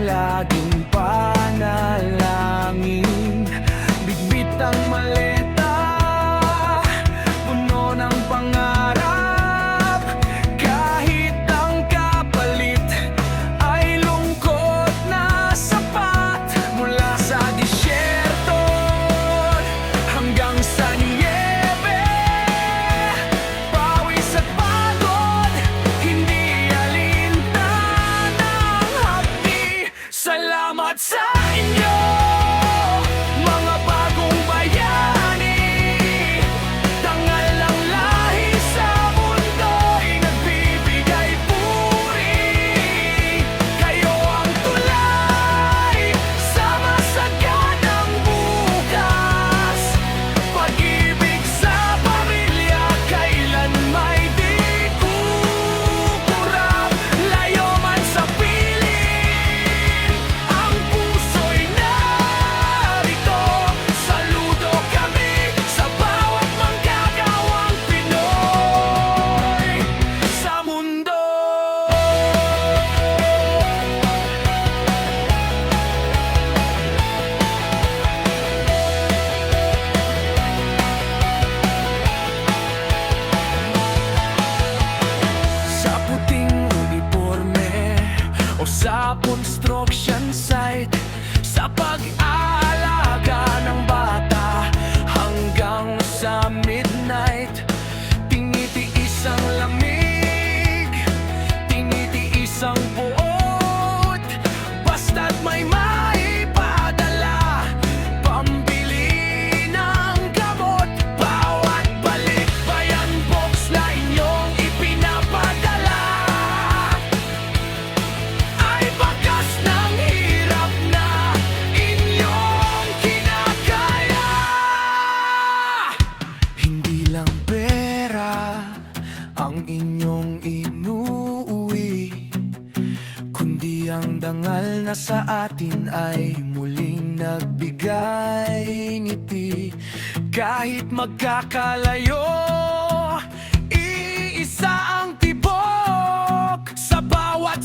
laging panalangin. Bitbit ang maleta, puno ng pangarap. Kahit ang kapalit ay lungkot na sapat. Mula sa disyerto hanggang sa niyebe, pawis at pagod, hindi alintana ng hapdi. Salamat sa inyo, mga bagong bayani. Dangal ng lahi sa mundo'y nagbibigay puri. Kayo ang tulay sa masaganang bukas. Pag-ibig sa pamilya kailan may di kukurap. Layo man sa piling, ang puso'y narito. Saludo kami sa bawat manggagawang Pinoy sa mundo. Sa puting uniforme o sa construction site, sa pag-aalaga ng bata hanggang sa midnight, tinitiis ang lamig, tinitiis ang buot, basta't may maipadala pambili ng gamot. Bawat balik bayan box na inyong ipinapadala ay bakas ng hirap na inyong kinakaya. Hindi lang pera ang inyong inuuwi, kundi ang dangal na sa atin ay muling nagbigay ngiti. Kahit magkakalayo, iisa ang tibok sa bawat